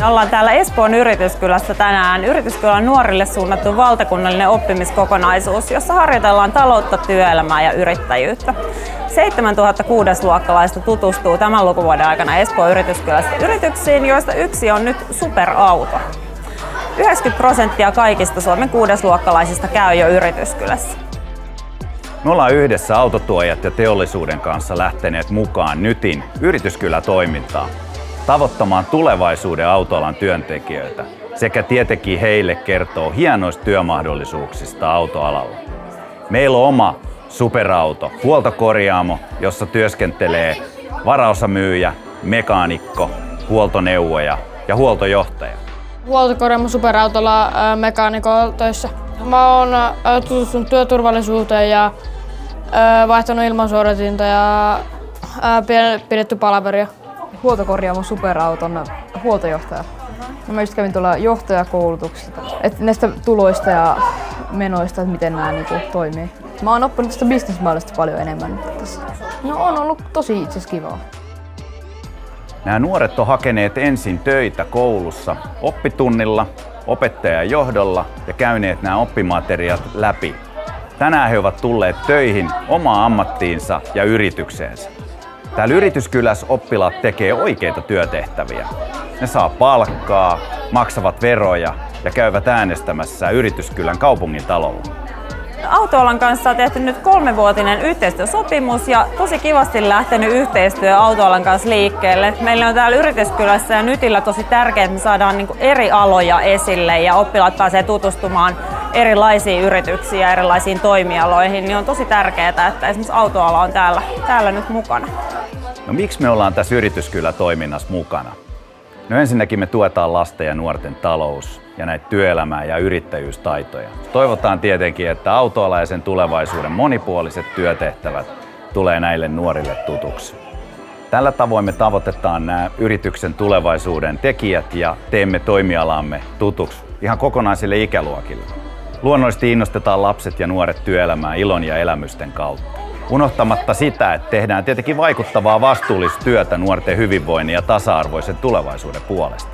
Ollaan täällä Espoon Yrityskylässä tänään. Yrityskylän nuorille suunnattu valtakunnallinen oppimiskokonaisuus, jossa harjoitellaan taloutta, työelämää ja yrittäjyyttä. 7000 kuudesluokkalaista tutustuu tämän lukuvuoden aikana Espoon Yrityskylässä yrityksiin, joista yksi on nyt superauto. 90% kaikista Suomen kuudesluokkalaisista käy jo Yrityskylässä. Me ollaan yhdessä autotuojat ja teollisuuden kanssa lähteneet mukaan Nytin Yrityskylä-toimintaan tavoittamaan tulevaisuuden autoalan työntekijöitä sekä tietenkin heille kertoo hienoista työmahdollisuuksista autoalalla. Meillä on oma superauto, huoltokorjaamo, jossa työskentelee varaosamyyjä, mekaanikko, huoltoneuvoja ja huoltojohtaja. Huoltokorjaamo superautolla mekaanikolla töissä. Mä oon tutustunut työturvallisuuteen ja vaihtanut ilmansuodatinta ja pidetty palaveria. Huoltokorjaamo superauton huoltojohtaja. Mä just kävin tuolla johtajakoulutuksessa, että näistä tuloista ja menoista, että miten nämä toimii. Mä oon oppinut tästä bisnesmaailmasta paljon enemmän tässä. No on ollut tosi itse asiassa kivaa. Nämä nuoret on hakeneet ensin töitä koulussa oppitunnilla, opettajan johdolla ja käyneet nämä oppimateriaalit läpi. Tänään he ovat tulleet töihin omaan ammattiinsa ja yritykseensä. Täällä Yrityskylässä oppilaat tekee oikeita työtehtäviä. Ne saa palkkaa, maksavat veroja ja käyvät äänestämässä Yrityskylän kaupungin talolla. Autoalan kanssa on tehty nyt 3-vuotinen yhteistyösopimus ja tosi kivasti lähtenyt yhteistyö autoalan kanssa liikkeelle. Meillä on täällä Yrityskylässä ja Nytillä tosi tärkeää, että me saadaan eri aloja esille ja oppilaat pääsee tutustumaan erilaisiin yrityksiin ja erilaisiin toimialoihin. Niin on tosi tärkeää, että esimerkiksi autoala on täällä nyt mukana. No miksi me ollaan tässä Yrityskylä-toiminnassa mukana? No ensinnäkin me tuetaan lasten ja nuorten talous ja näitä työelämää ja yrittäjyystaitoja. Toivotaan tietenkin, että autoala ja sen tulevaisuuden monipuoliset työtehtävät tulee näille nuorille tutuksi. Tällä tavoin me tavoitetaan nämä yrityksen tulevaisuuden tekijät ja teemme toimialamme tutuksi ihan kokonaisille ikäluokille. Luonnollisesti innostetaan lapset ja nuoret työelämään ilon ja elämysten kautta. Unohtamatta sitä, että tehdään tietenkin vaikuttavaa vastuullista työtä nuorten hyvinvoinnin ja tasa-arvoisen tulevaisuuden puolesta.